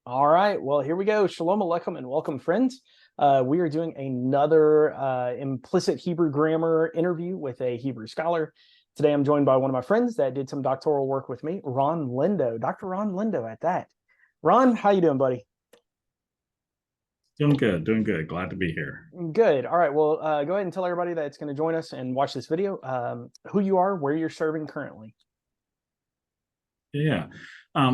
All right, well, here we go. Shalom Aleichem and welcome, friends. We are doing another implicit Hebrew grammar interview with a Hebrew scholar. Today, I'm joined by one of my friends that did some doctoral work with me, Ron Lindo, Dr. Ron Lindo at that. Ron, how you doing, buddy? Doing good, doing good. Glad to be here. Good. All right, well, go ahead and tell everybody that's going to join us and watch this video who you are, where you're serving currently. Yeah.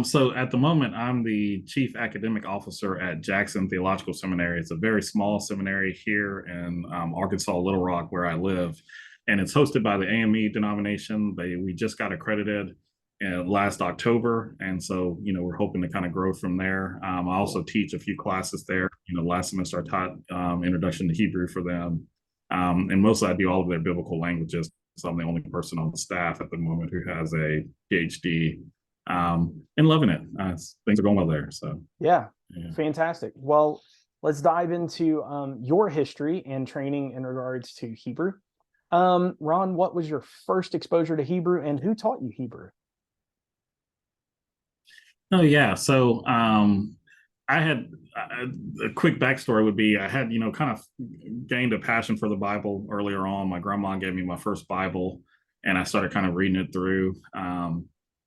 So at the moment, I'm the chief academic officer at Jackson Theological Seminary. It's a very small seminary here in Arkansas, Little Rock, where I live. And it's hosted by the AME denomination. We just got accredited last October. And so, we're hoping to kind of grow from there. I also teach a few classes there. Last semester I taught Introduction to Hebrew for them. And mostly I do all of their biblical languages. So I'm the only person on the staff at the moment who has a PhD and loving it. Things are going well there. So Yeah, yeah. fantastic. Well, let's dive into your history and training in regards to Hebrew. Ron, what was your first exposure to Hebrew and who taught you Hebrew? Oh yeah. So I had a quick backstory would be I had kind of gained a passion for the Bible earlier on. My grandma gave me my first Bible, and I started kind of reading it through.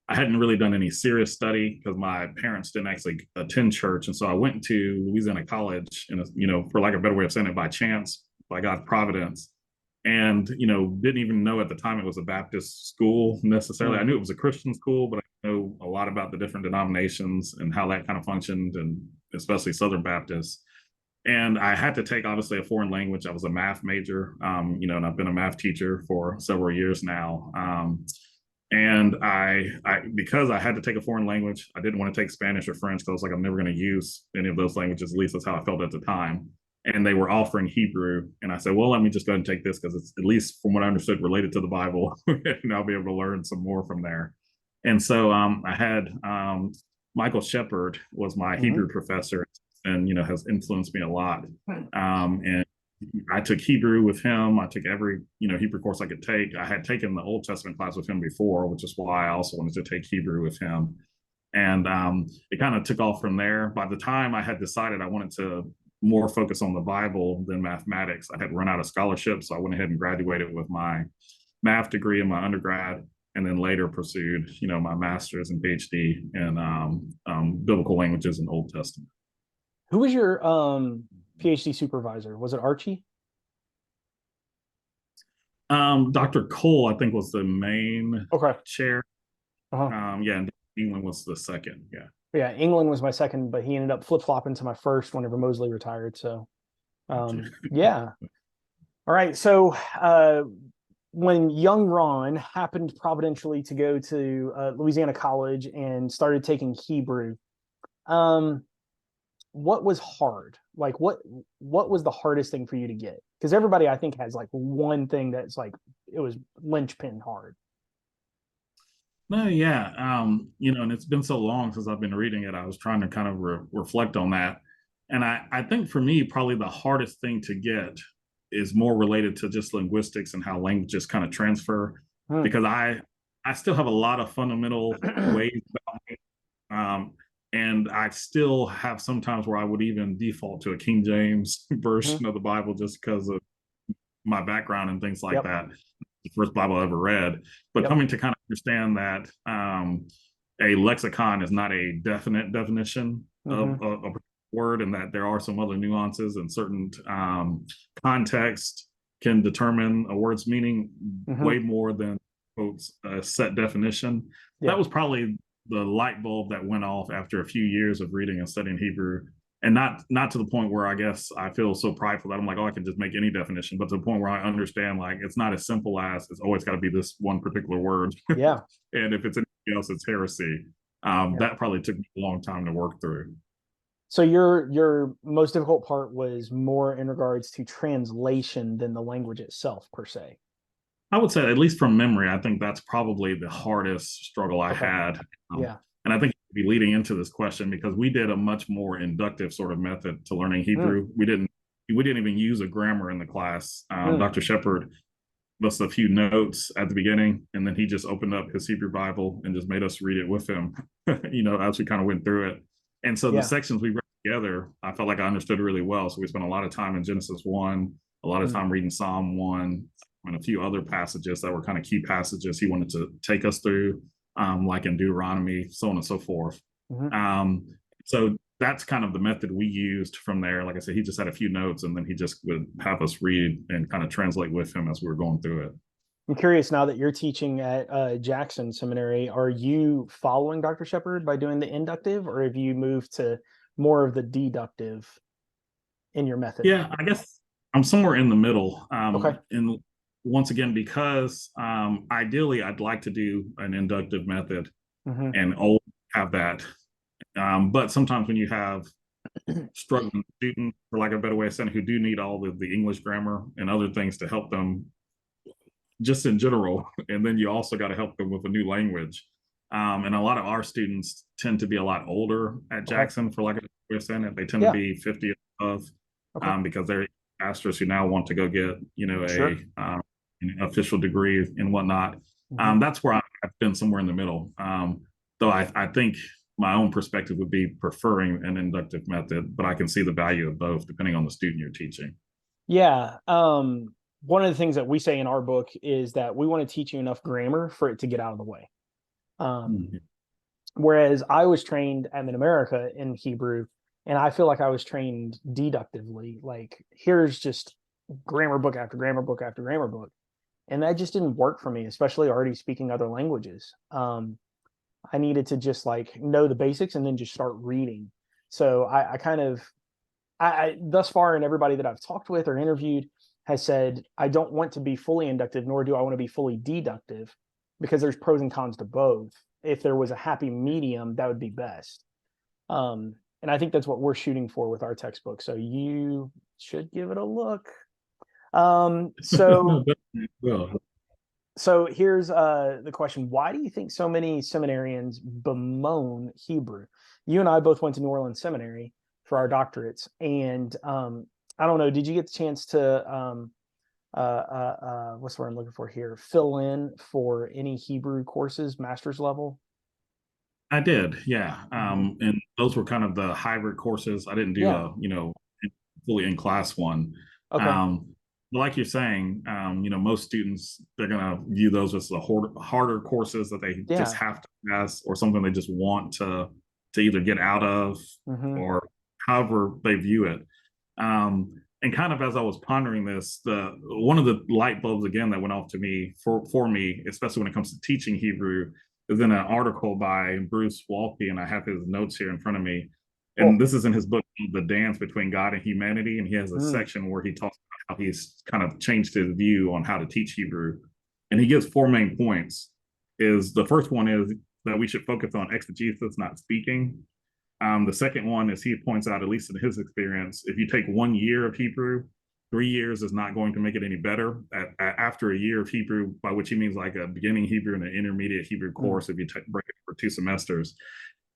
I hadn't really done any serious study because my parents didn't actually attend church, and so I went to Louisiana College, and for like a better way of saying it, by chance, by God's providence, and didn't even know at the time it was a Baptist school necessarily. I knew it was a Christian school, but I know a lot about the different denominations and how that kind of functioned, and especially Southern Baptists. And I had to take obviously a foreign language. I was a math major, and I've been a math teacher for several years now. And because I had to take a foreign language, I didn't want to take Spanish or French because I was like, I'm never going to use any of those languages. At least that's how I felt at the time. And they were offering Hebrew, and I said, well, let me just go ahead and take this because it's, at least from what I understood, related to the Bible, and I'll be able to learn some more from there. And so I had Michael Shepard was my Hebrew professor, and has influenced me a lot. And I took Hebrew with him. I took every Hebrew course I could take. I had taken the Old Testament class with him before, which is why I also wanted to take Hebrew with him. And it kind of took off from there. By the time I had decided I wanted to more focus on the Bible than mathematics, I had run out of scholarships, so I went ahead and graduated with my math degree in my undergrad, and then later pursued my master's and PhD in biblical languages and Old Testament. Who was your PhD supervisor? Was it Archie? Dr. Cole, I think, was the main Okay. chair. Uh-huh. Yeah, and England was the second. Yeah. Yeah, England was my second, but he ended up flip-flopping to my first whenever Mosley retired. So, yeah. All right. So, when young Ron happened providentially to go to Louisiana College and started taking Hebrew, what was hard? Like, what was the hardest thing for you to get? Because everybody, I think, has like one thing that's like it was linchpin hard. No, yeah. And it's been so long since I've been reading it. I was trying to kind of reflect on that. And I think for me, probably the hardest thing to get is more related to just linguistics and how languages kind of transfer, because I still have a lot of fundamental ways about me. And I still have sometimes where I would even default to a King James version of the Bible just because of my background and things like Yep. that. The first Bible I ever read, but coming to kind of understand that a lexicon is not a definite definition of a word, and that there are some other nuances and certain context can determine a word's meaning way more than quotes a set definition. That was probably the light bulb that went off after a few years of reading and studying Hebrew, and not to the point where I guess I feel so prideful that I'm like, oh, I can just make any definition, but to the point where I understand like it's not as simple as it's always got to be this one particular word. Yeah. And if it's anything else, it's heresy. That probably took me a long time to work through. So your most difficult part was more in regards to translation than the language itself per se. I would say, at least from memory, I think that's probably the hardest struggle I had. Yeah. And I think it'd be leading into this question because we did a much more inductive sort of method to learning Hebrew. We didn't even use a grammar in the class. Dr. Shepard gave us a few notes at the beginning, and then he just opened up his Hebrew Bible and just made us read it with him, as we kind of went through it. And so the Yeah. sections we read together, I felt like I understood really well. So we spent a lot of time in Genesis 1, a lot of Mm, time reading Psalm 1, and a few other passages that were kind of key passages he wanted to take us through, like in Deuteronomy, so on and so forth. mhm. Um, so that's kind of the method we used from there. Like I said, he just had a few notes and then he just would have us read and kind of translate with him as we were going through it. I'm curious now that you're teaching at Jackson Seminary, are you following Dr. Shepard by doing the inductive, or have you moved to more of the deductive in your method? Yeah, I guess I'm somewhere in the middle. Okay. And once again, because ideally I'd like to do an inductive method Hmm. and always have that. But sometimes when you have struggling students, for like a better way of saying, who do need all of the English grammar and other things to help them just in general, and then you also got to help them with a new language. And a lot of our students tend to be a lot older at Okay. Jackson, for like a way of saying it. They tend to Yeah. be 50 and above, Okay. because they're pastors who now want to go get, Sure. an official degree and whatnot. Hmm. That's where I've been somewhere in the middle. Though I think my own perspective would be preferring an inductive method, but I can see the value of both depending on the student you're teaching. Yeah. One of the things that we say in our book is that we want to teach you enough grammar for it to get out of the way. Um, Mhm. Whereas I was trained at Mid America in Hebrew, and I feel like I was trained deductively. Like, here's just grammar book after grammar book after grammar book. And that just didn't work for me, especially already speaking other languages. I needed to just like know the basics and then just start reading. So I kind of, I thus far, and everybody that I've talked with or interviewed has said, I don't want to be fully inductive, nor do I want to be fully deductive, because there's pros and cons to both. If there was a happy medium, that would be best. And I think that's what we're shooting for with our textbook. So you should give it a look. Um, No, so definitely. Well, so here's the question: why do you think so many seminarians bemoan Hebrew? You and I both went to New Orleans Seminary for our doctorates, and I don't know. Did you get the chance to what's the word I'm looking for here? Fill in for any Hebrew courses, master's level? I did, yeah. Hmm. And those were kind of the hybrid courses. I didn't do Yeah. a, fully in class one. Okay. Um, but like you're saying, most students, they're going to view those as the harder courses that they just Yeah. have to pass or something they just want to either get out of Hmm. or however they view it. And kind of as I was pondering this, the one of the light bulbs again that went off to me for me, especially when it comes to teaching Hebrew, is in an article by Bruce Walke, and I have his notes here in front of me. And Cool. this is in his book, The Dance Between God and Humanity. And he has a Mm. section where he talks about how he's kind of changed his view on how to teach Hebrew. And he gives four main points. Is the first one is that we should focus on exegesis, not speaking. The second one is he points out, at least in his experience, if you take 1 year of Hebrew, 3 years is not going to make it any better. After a year of Hebrew, by which he means like a beginning Hebrew and an intermediate Hebrew Mm. course, if you break it for 2 semesters,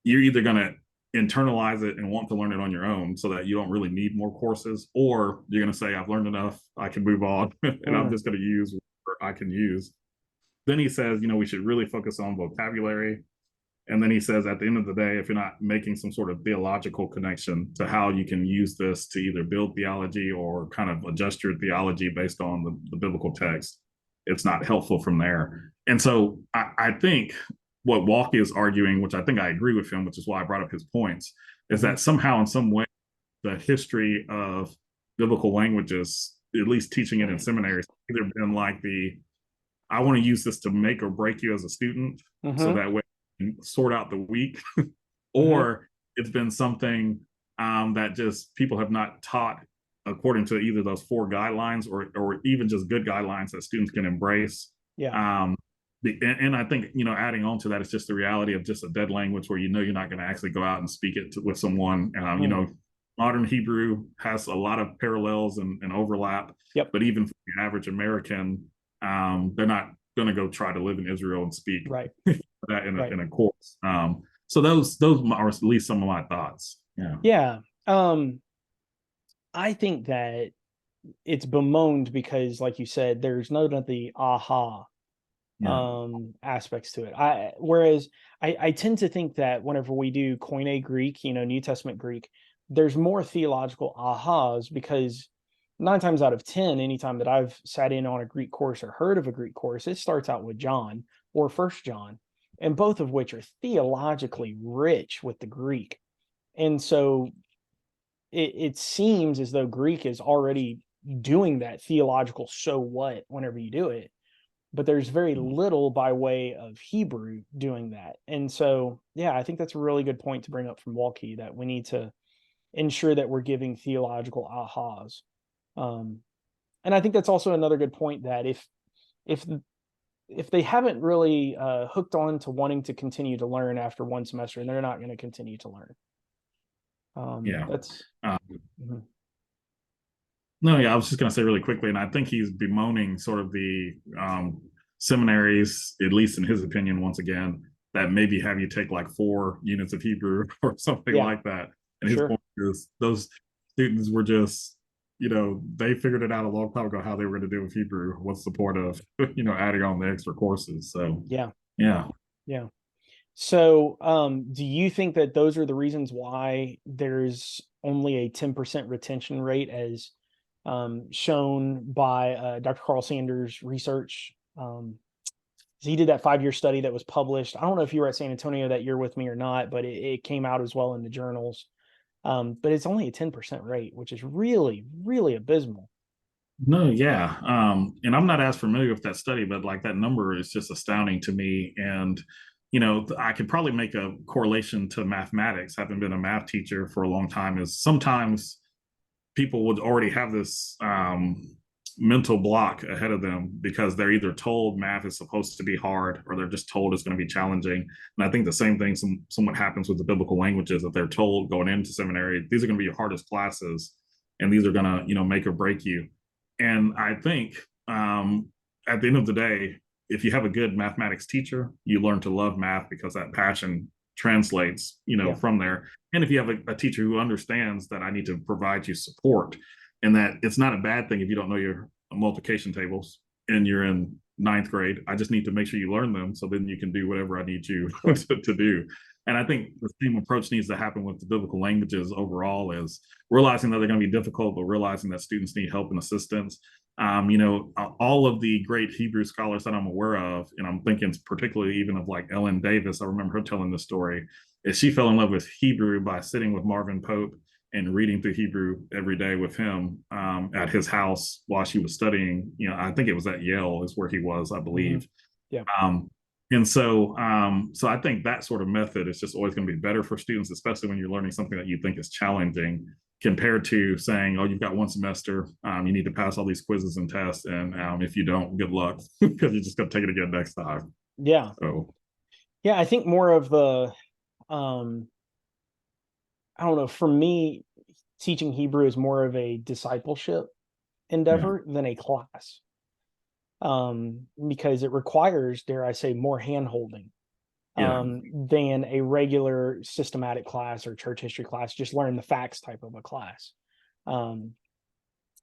you're either going to internalize it and want to learn it on your own so that you don't really need more courses, or you're going to say, I've learned enough, I can move on, and I'm Mm. just going to use what I can use. Then he says, we should really focus on vocabulary. And then he says, at the end of the day, if you're not making some sort of theological connection to how you can use this to either build theology or kind of adjust your theology based on the biblical text, it's not helpful from there. And so I think what Walke is arguing, which I think I agree with him, which is why I brought up his points, is Hmm. that somehow in some way the history of biblical languages, at least teaching it in seminaries, either been like I want to use this to make or break you as a student, so Hmm. that way sort out the weak, Hmm. or it's been something that just people have not taught according to either those four guidelines or even just good guidelines that students can embrace. Yeah. Um, and I think adding on to that is just the reality of just a dead language where you're not going to actually go out and speak it with someone. Mm. Modern Hebrew has a lot of parallels and overlap, Yep. but even for the average American, they're not going to go try to live in Israel and speak Right. that Right. in a course. So those are at least some of my thoughts. Yeah. Yeah. I think that it's bemoaned because, like you said, there's none of the aha. Yeah. aspects to it. I tend to think that whenever we do Koine Greek, New Testament Greek, there's more theological ahas, because 9 times out of 10, anytime that I've sat in on a Greek course or heard of a Greek course, it starts out with John or First John, and both of which are theologically rich with the Greek. And so it seems as though Greek is already doing that theological so what whenever you do it, but there's very little by way of Hebrew doing that. And so, yeah, I think that's a really good point to bring up from Walkie, that we need to ensure that we're giving theological ahas. And I think that's also another good point, that if if they haven't really hooked on to wanting to continue to learn after one semester, and they're not going to continue to learn. Yeah. That's mhm. No, yeah, I was just going to say really quickly, and I think he's bemoaning sort of the seminaries, at least in his opinion, once again, that maybe have you take like 4 units of Hebrew or something Yeah, like that. And his sure. point is those students were just, they figured it out a long time ago how they were going to deal with Hebrew. What's the point of, adding on the extra courses? So, Yeah, yeah. yeah. So, do you think that those are the reasons why there's only a 10% retention rate, as shown by Dr. Carl Sanders' research? He did that 5-year study that was published. I don't know if you were at San Antonio that year with me or not, but it came out as well in the journals. But it's only a 10% rate, which is really, really abysmal. No, yeah. And I'm not as familiar with that study, but like that number is just astounding to me. And, I could probably make a correlation to mathematics, having been a math teacher for a long time, is sometimes people would already have this mental block ahead of them because they're either told math is supposed to be hard or they're just told it's going to be challenging. And I think the same thing somewhat happens with the biblical languages, that they're told going into seminary, these are going to be your hardest classes and these are going to, make or break you. And I think at the end of the day, if you have a good mathematics teacher, you learn to love math because that passion translates, Yeah, from there. And if you have a teacher who understands that I need to provide you support, and that it's not a bad thing if you don't know your multiplication tables and you're in ninth grade, I just need to make sure you learn them so then you can do whatever I need you sure. to do. And I think the same approach needs to happen with the biblical languages overall, is realizing that they're going to be difficult, but realizing that students need help and assistance. All of the great Hebrew scholars that I'm aware of, and I'm thinking particularly even of like Ellen Davis, I remember her telling this story, is she fell in love with Hebrew by sitting with Marvin Pope and reading through Hebrew every day with him at his house while she was studying. I think it was at Yale is where he was, I Mm-hmm. believe. Yeah. And so I think that sort of method is just always going to be better for students, especially when you're learning something that you think is challenging, compared to saying, oh, you've got one semester, you need to pass all these quizzes and tests, and if you don't, good luck, because you're just going to take it again next time. Yeah. So, Yeah, I think more of the I don't know, for me, teaching Hebrew is more of a discipleship yeah, endeavor than a class. Because it requires, dare I say, more hand holding yeah, than a regular systematic class or church history class, just learn the facts type of a class. Um,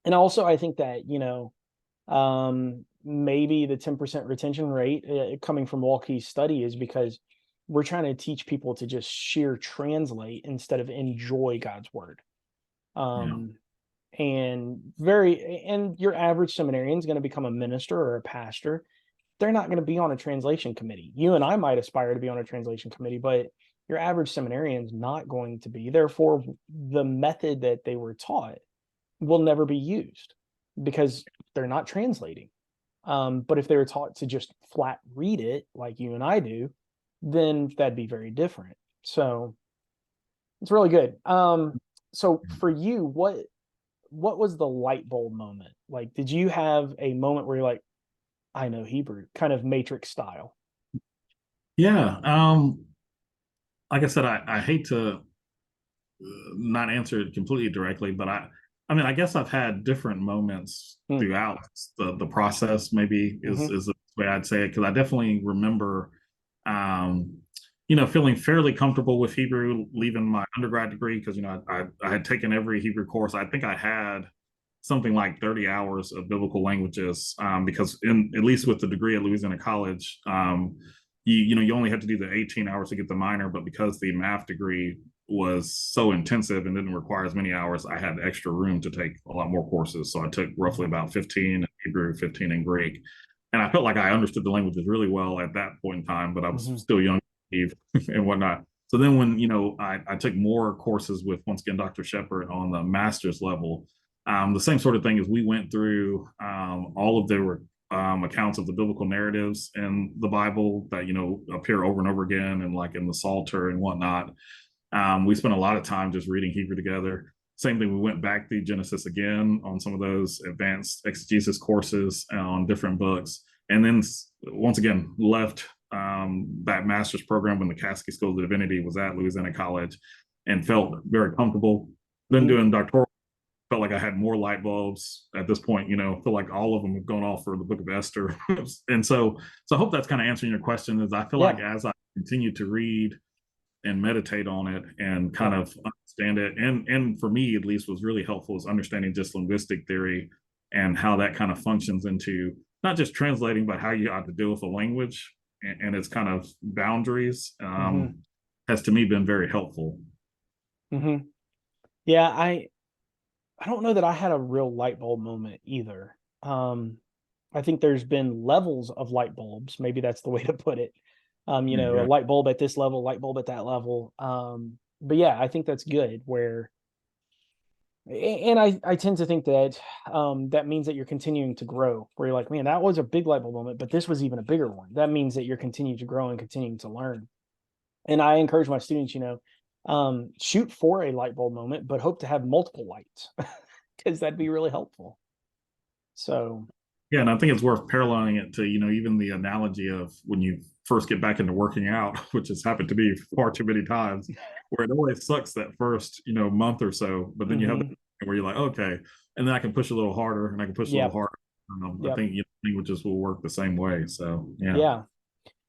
and also, I think that, maybe the 10% retention rate coming from Walkie's study is because we're trying to teach people to just sheer translate instead of enjoy God's word. yeah, Um, and your average seminarian is going to become a minister or a pastor. They're not going to be on a translation committee. You and I might aspire to be on a translation committee, but your average seminarian is not going to be. Therefore, the method that they were taught will never be used because they're not translating. But if they were taught to just flat read it like you and I do, then that'd be very different. So it's really good. So for you, what was the light bulb moment? Like, did you have a moment where you're like, I know Hebrew, kind of Matrix style? yeah. Like I said, I hate to not answer it completely directly, but I mean, I guess I've had different moments Hmm. throughout the process. Maybe is Mm-hmm. is the way I'd say it, because I definitely remember, um, feeling fairly comfortable with Hebrew leaving my undergrad degree, because I had taken every Hebrew course. I think I had something like 30 hours of biblical languages, because at least with the degree at Louisiana College, you only had to do the 18 hours to get the minor, but because the math degree was so intensive and didn't require as many hours, I had extra room to take a lot more courses. So I took roughly about 15 in Hebrew, 15 in Greek. And I felt like I understood the languages really well at that point in time, but I was still young and whatnot. So then when, I took more courses with, once again, Dr. Shepard on the master's level, the same sort of thing as we went through all of their accounts of the biblical narratives in the Bible that, appear over and over again, and like in the Psalter and whatnot. We spent a lot of time just reading Hebrew together. Same thing, we went back through Genesis again on some of those advanced exegesis courses on different books. And then once again, left that master's program when the Caskey School of Divinity was at Louisiana College, and felt very comfortable. Then doing doctoral, felt like I had more light bulbs at this point, feel like all of them have gone off for the Book of Esther. And so I hope that's kind of answering your question. Is I feel like as I continue to read and meditate on it and kind of understand it, and for me at least, was really helpful is understanding just linguistic theory and how that kind of functions into not just translating, but how you ought to deal with a language and its kind of boundaries, has to me been very helpful. Yeah, I don't know that I had a real light bulb moment either. I think there's been levels of light bulbs. Maybe that's the way to put it. A light bulb at this level, light bulb at that level. But yeah, I think that's good. And I tend to think that that means that you're continuing to grow, where you're like, man, that was a big light bulb moment, but this was even a bigger one. That means that you're continuing to grow and continuing to learn. And I encourage my students, shoot for a light bulb moment, but hope to have multiple lights, because that'd be really helpful. So yeah, and I think it's worth paralleling it to, even the analogy of when you first get back into working out, which has happened to me far too many times, where it always sucks that first, month or so, but then you have that where you're like, okay, and then I can push a little harder, and I can push a little harder. I think languages will work the same way. So yeah.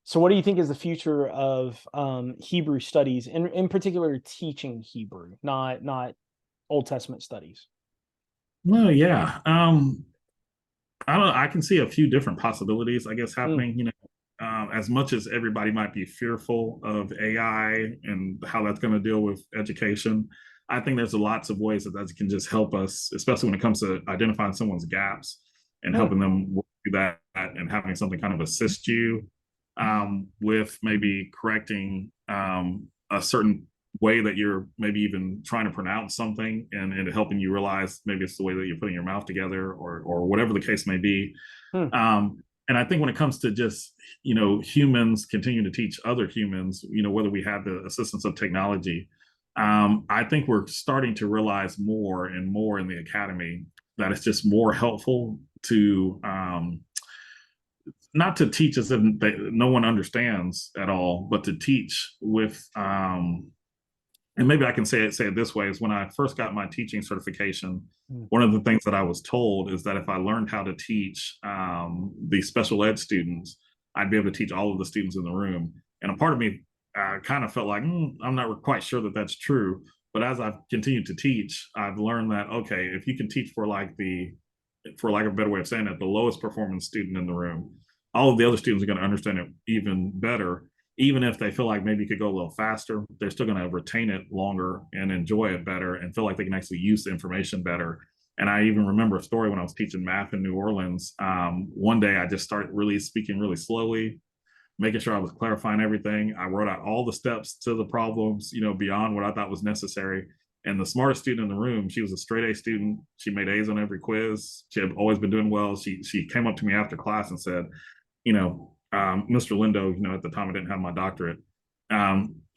So what do you think is the future of Hebrew studies, in particular teaching Hebrew, not Old Testament studies? Well, yeah. I don't know. I can see a few different possibilities, I guess, happening. As much as everybody might be fearful of AI and how that's going to deal with education, I think there's lots of ways that can just help us, especially when it comes to identifying someone's gaps and helping them work through that, and having something kind of assist you with maybe correcting a certain way that you're maybe even trying to pronounce something, and helping you realize maybe it's the way that you're putting your mouth together, or whatever the case may be. And I think when it comes to just, humans continue to teach other humans, whether we have the assistance of technology, I think we're starting to realize more and more in the academy that it's just more helpful to not to teach as if no one understands at all, but to teach with and maybe I can say it this way, is when I first got my teaching certification, one of the things that I was told is that if I learned how to teach the special ed students, I'd be able to teach all of the students in the room. And a part of me kind of felt like, I'm not quite sure that that's true. But as I've continued to teach, I've learned that, okay, if you can teach for lack of a better way of saying it, the lowest performing student in the room, all of the other students are going to understand it even better. Even if they feel like maybe you could go a little faster, they're still going to retain it longer and enjoy it better, and feel like they can actually use the information better. And I even remember a story when I was teaching math in New Orleans. One day I just started really speaking really slowly, making sure I was clarifying everything. I wrote out all the steps to the problems, beyond what I thought was necessary. And the smartest student in the room, she was a straight A student. She made A's on every quiz. She had always been doing well. She came up to me after class and said, Mr. Lindo, at the time I didn't have my doctorate.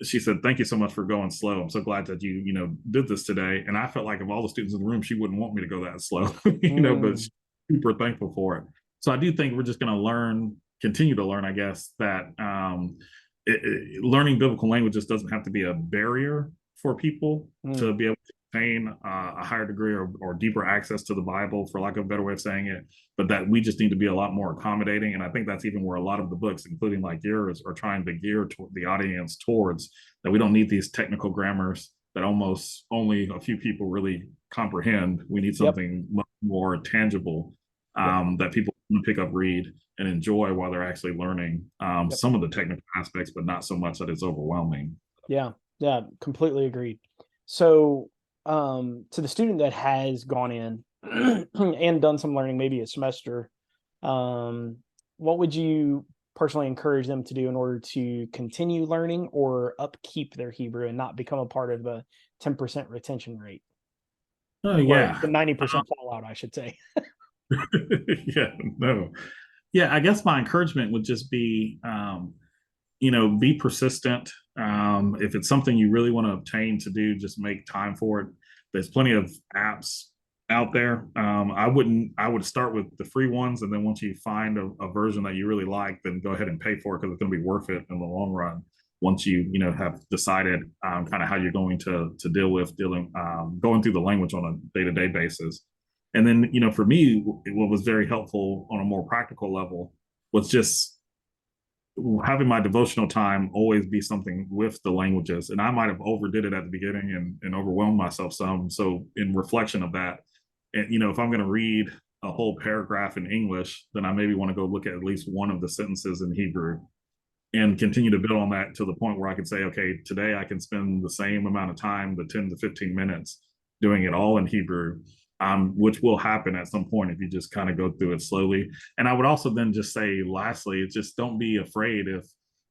She said, "Thank you so much for going slow. I'm so glad that you did this today." And I felt like of all the students in the room, she wouldn't want me to go that slow, but she's super thankful for it. So I do think we're just going to continue to learn, I guess, that learning biblical languages doesn't have to be a barrier for people to be able to obtain a higher degree or deeper access to the Bible, for lack of a better way of saying it, but that we just need to be a lot more accommodating. And I think that's even where a lot of the books, including like yours, are trying to gear the audience towards, that we don't need these technical grammars that almost only a few people really comprehend. We need something much more tangible, Yep. that people can pick up, read, and enjoy while they're actually learning Yep. some of the technical aspects, but not so much that it's overwhelming. Yeah. Yeah. Completely agreed. So, to the student that has gone in and done some learning, maybe a semester, what would you personally encourage them to do in order to continue learning or upkeep their Hebrew and not become a part of the 10% retention rate, Oh or the yeah. 90% fallout, I should say? Yeah, no. Yeah, I guess my encouragement would just be, be persistent. If it's something you really want to obtain to do, just make time for it. There's plenty of apps out there. I would start with the free ones, and then once you find a version that you really like, then go ahead and pay for it, because it's going to be worth it in the long run. Once have decided kind of how you're going to deal with going through the language on a day-to-day basis. And then, for me, what was very helpful on a more practical level was just having my devotional time always be something with the languages. And I might have overdid it at the beginning and overwhelmed myself some. So in reflection of that, and if I'm going to read a whole paragraph in English, then I maybe want to go look at least one of the sentences in Hebrew and continue to build on that to the point where I can say, okay, today I can spend the same amount of time, the 10 to 15 minutes, doing it all in Hebrew, which will happen at some point if you just kind of go through it slowly. And I would also then just say, lastly, just don't be afraid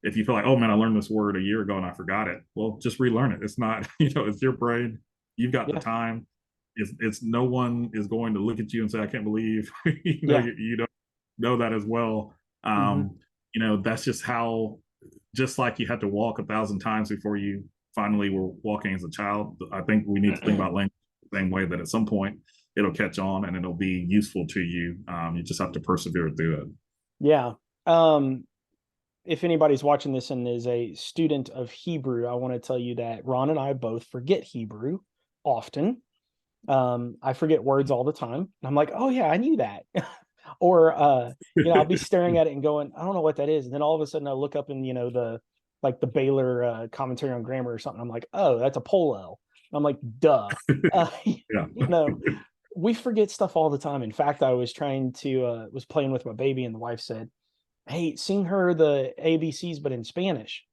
if you feel like, oh man, I learned this word a year ago and I forgot it. Well, just relearn it. It's not, it's your brain. You've got the Yeah. time. It's no one is going to look at you and say, I can't believe Yeah. you don't know that as well. Hmm. That's just how, just like you had to walk 1,000 times before you finally were walking as a child. I think we need to think about language the same way, that at some point it'll catch on and it'll be useful to you. You just have to persevere through it. Yeah. If anybody's watching this and is a student of Hebrew, I want to tell you that Ron and I both forget Hebrew often. I forget words all the time. And I'm like, oh yeah, I knew that. Or I'll be staring at it and going, I don't know what that is. And then all of a sudden I look up in, the Baylor commentary on grammar or something. I'm like, oh, that's a polo. I'm like, duh. Yeah. We forget stuff all the time. In fact, I was was playing with my baby, and the wife said, hey, sing her the ABCs, but in Spanish.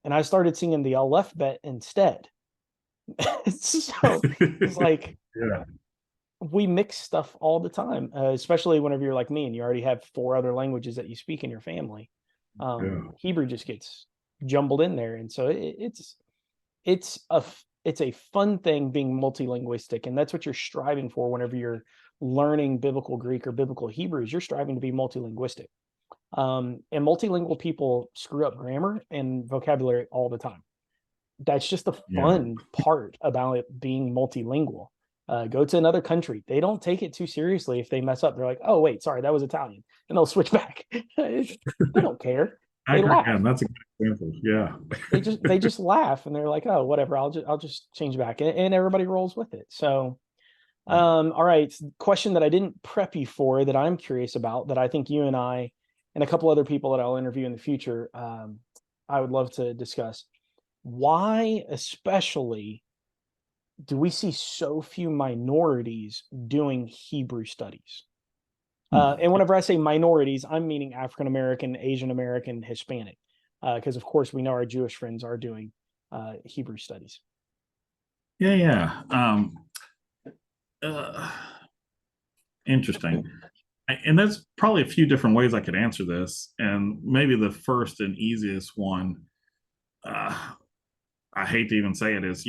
And I started singing the alphabet instead. So it's like, Yeah. we mix stuff all the time, especially whenever you're like me and you already have 4 other languages that you speak in your family. Yeah. Hebrew just gets jumbled in there. And so it's a fun thing being multilinguistic. And that's what you're striving for whenever you're learning biblical Greek or biblical Hebrews. You're striving to be multilinguistic. And multilingual people screw up grammar and vocabulary all the time. That's just the Yeah. fun part about it being multilingual. Go to another country. They don't take it too seriously if they mess up. They're like, oh, wait, sorry, that was Italian. And they'll switch back. They don't care. I They agree. laugh. Yeah, that's a good example. Yeah. They just laugh, and they're like, oh, whatever, I'll just change back. And everybody rolls with it. So all right. Question that I didn't prep you for, that I'm curious about, that I think you and I and a couple other people that I'll interview in the future, I would love to discuss. Why, especially, do we see so few minorities doing Hebrew studies? And whenever I say minorities, I'm meaning African American, Asian American, Hispanic, because of course we know our Jewish friends are doing Hebrew studies. Yeah. Yeah. Uh, Interesting. And there's probably a few different ways I could answer this. And maybe the first and easiest one, uh, I hate to even say it, is,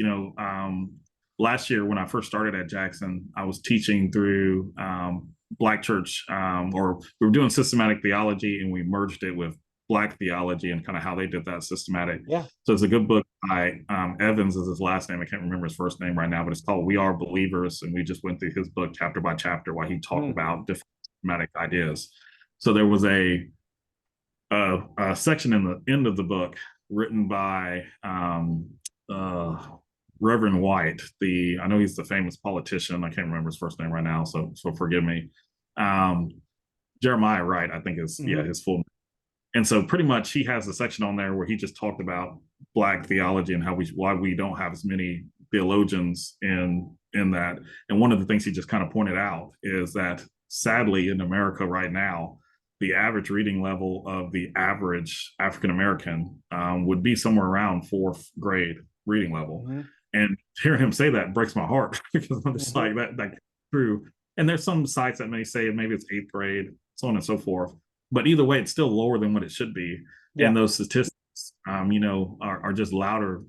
last year when I first started at Jackson, I was teaching through Black church, or we were doing systematic theology, and we merged it with Black theology and kind of how they did that systematic. Yeah. So it's a good book by Evans is his last name. I can't remember his first name right now, but it's called We Are Believers. And we just went through his book chapter by chapter while he talked about different systematic ideas. So there was a section in the end of the book written by Reverend White. I know he's the famous politician. I can't remember his first name right now, so forgive me. Jeremiah Wright, I think is his full name. And so pretty much he has a section on there where he just talked about Black theology and why we don't have as many theologians in that. And one of the things he just kind of pointed out is that sadly in America right now, the average reading level of the average African American would be somewhere around fourth grade reading level. Mm-hmm. And hearing him say that breaks my heart because I'm just Mm-hmm. like that true. And there's some sites that may say maybe it's eighth grade, so on and so forth. But either way, it's still lower than what it should be. Yeah. And those statistics, are just louder,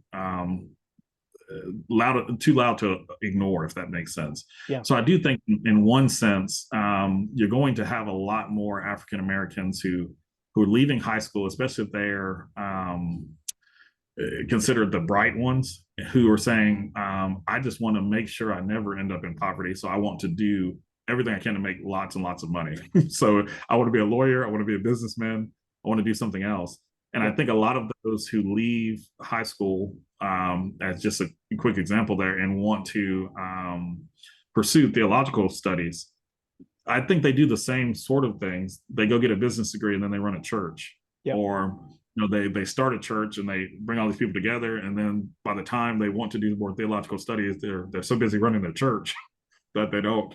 too loud to ignore, if that makes sense. Yeah. So I do think, in one sense, you're going to have a lot more African Americans who are leaving high school, especially if they're considered the bright ones, who are saying, I just want to make sure I never end up in poverty. So I want to do everything I can to make lots and lots of money. So I want to be a lawyer. I want to be a businessman. I want to do something else. And I think a lot of those who leave high school, as just a quick example there, and want to pursue theological studies, I think they do the same sort of things. They go get a business degree and then they run a church, Yep. or they start a church and they bring all these people together, and then by the time they want to do more theological studies, they're so busy running their church that they don't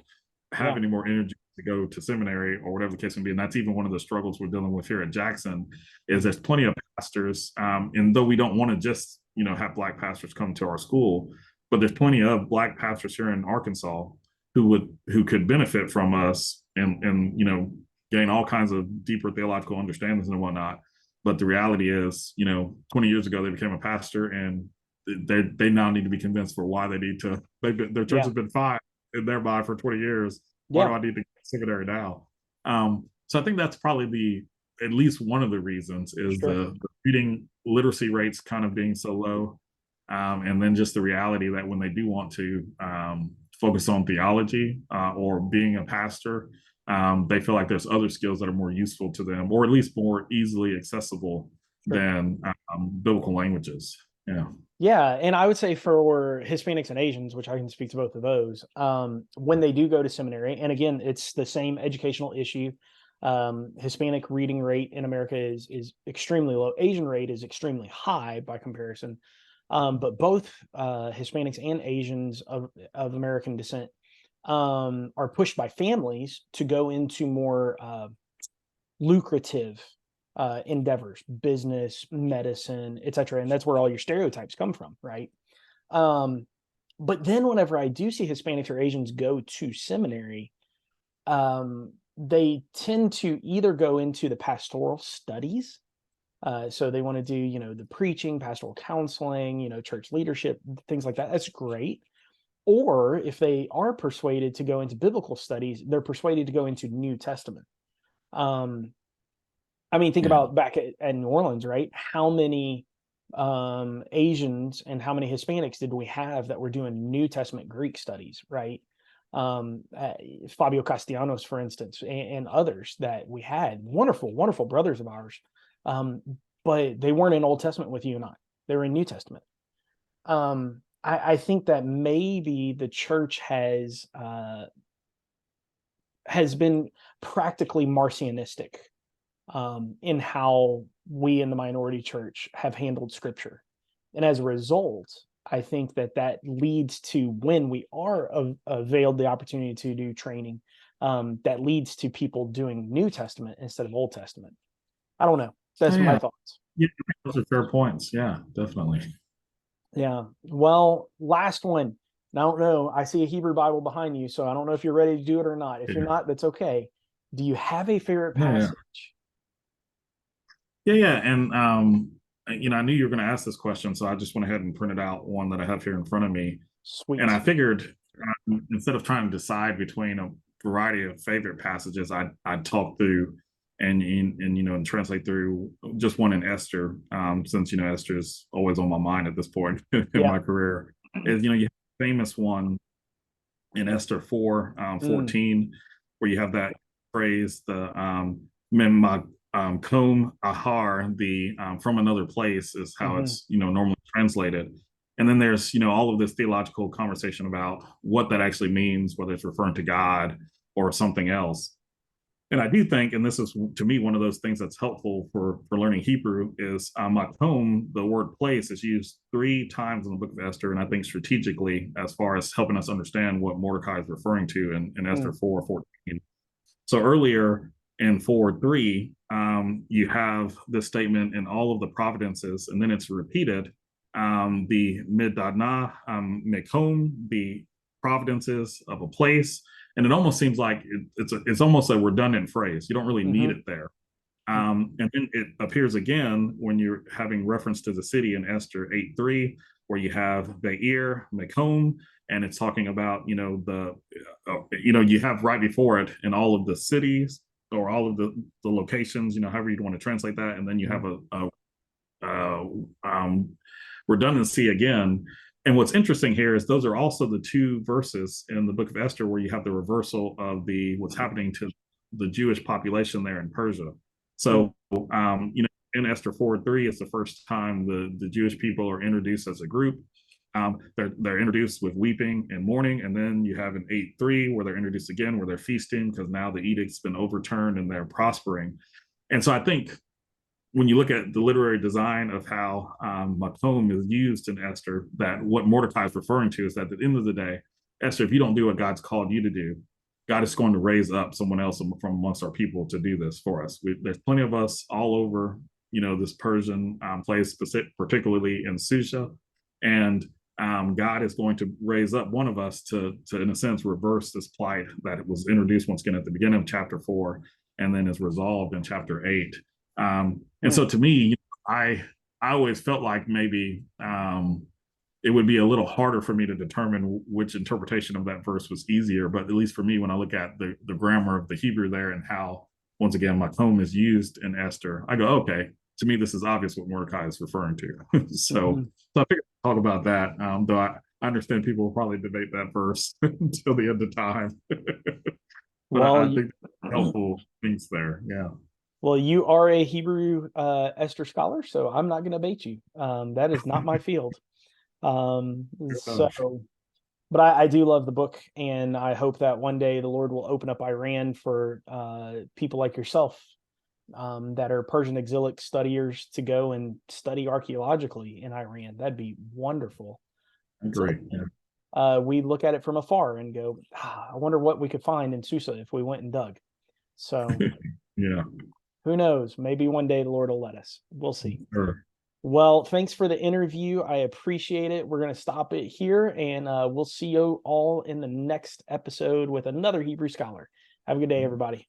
have any more energy to go to seminary or whatever the case may be. And that's even one of the struggles we're dealing with here at Jackson, is there's plenty of pastors, and though we don't want to just have Black pastors come to our school, but there's plenty of Black pastors here in Arkansas who could benefit from us and gain all kinds of deeper theological understandings and whatnot. But the reality is, 20 years ago they became a pastor, and they now need to be convinced for why they need to. Their church has been fine and thereby for 20 years. Why do I need to get seminary now? So I think that's probably at least one of the reasons is the reading literacy rates kind of being so low, and then just the reality that when they do want to focus on theology or being a pastor, they feel like there's other skills that are more useful to them, or at least more easily accessible than biblical languages. Yeah, and I would say for Hispanics and Asians, which I can speak to both of those, when they do go to seminary, and again, it's the same educational issue. Hispanic reading rate in America is extremely low. Asian rate is extremely high by comparison. But both Hispanics and Asians of American descent are pushed by families to go into more lucrative endeavors, business, medicine, etc. And that's where all your stereotypes come from, right? But then whenever I do see Hispanics or Asians go to seminary, they tend to either go into the pastoral studies. So they want to do, the preaching, pastoral counseling, church leadership, things like that. That's great. Or if they are persuaded to go into biblical studies, they're persuaded to go into New Testament. Think about back at New Orleans, right? How many Asians and how many Hispanics did we have that were doing New Testament Greek studies, right? Fabio Castellanos, for instance, and others that we had, wonderful, wonderful brothers of ours. But they weren't in Old Testament with you and I. They were in New Testament. I think that maybe the church has been practically Marcionistic in how we in the minority church have handled Scripture. And as a result, I think that leads to, when we are availed the opportunity to do training, that leads to people doing New Testament instead of Old Testament. I don't know. That's my thoughts. Yeah, those are fair points. Yeah, definitely. Yeah. Well, last one. I don't know. I see a Hebrew Bible behind you, so I don't know if you're ready to do it or not. If you're not, that's okay. Do you have a favorite passage? Yeah. And I knew you were going to ask this question, so I just went ahead and printed out one that I have here in front of me. Sweet. And I figured instead of trying to decide between a variety of favorite passages, I'd talk through and translate through just one in Esther, since Esther is always on my mind at this point in my career. Is you have a famous one in Esther 4:14, where you have that phrase, the kom ahar, the from another place, is how it's normally translated. And then there's all of this theological conversation about what that actually means, whether it's referring to God or something else. And I do think, and this is to me one of those things that's helpful for learning Hebrew, is makom, the word place, is used 3 times in the book of Esther, and I think strategically as far as helping us understand what Mordecai is referring to in Esther 4:14. So earlier in 4:3, you have this statement in all of the providences, and then it's repeated. The midadna, mekom, the providences of a place, and it almost seems like it's almost a redundant phrase. You don't really need it there. And then it appears again when you're having reference to the city in Esther 8:3, where you have Be'er, Mekom, and it's talking about, you have right before it in all of the cities or all of the locations, however you'd want to translate that. And then you have redundancy again. And what's interesting here is those are also the 2 verses in the book of Esther where you have the reversal of what's happening to the Jewish population there in Persia. So, in Esther 4:3, it's the first time the Jewish people are introduced as a group. They're introduced with weeping and mourning, and then you have in 8:3 where they're introduced again, where they're feasting because now the edict's been overturned and they're prospering. And so I think when you look at the literary design of how makom is used in Esther, that what Mordecai is referring to is that at the end of the day, Esther, if you don't do what God's called you to do, God is going to raise up someone else from amongst our people to do this for us. There's plenty of us all over, this Persian place, particularly in Susha, and God is going to raise up one of us to, in a sense, reverse this plight that was introduced once again at the beginning of chapter 4, and then is resolved in chapter 8. And so to me, I always felt like maybe it would be a little harder for me to determine which interpretation of that verse was easier. But at least for me, when I look at the grammar of the Hebrew there and how, once again, makom is used in Esther, I go, okay, to me, this is obvious what Mordecai is referring to. So I figured I'd talk about that, though I understand people will probably debate that verse until the end of time. But I think helpful things there. Yeah. Well, you are a Hebrew Esther scholar, so I'm not going to bait you. That is not my field. But I do love the book, and I hope that one day the Lord will open up Iran for people like yourself that are Persian exilic studiers to go and study archaeologically in Iran. That'd be wonderful. Great. We look at it from afar and go, I wonder what we could find in Susa if we went and dug. So yeah. Who knows? Maybe one day the Lord will let us. We'll see. Sure. Well, thanks for the interview. I appreciate it. We're going to stop it here, and we'll see you all in the next episode with another Hebrew scholar. Have a good day, everybody.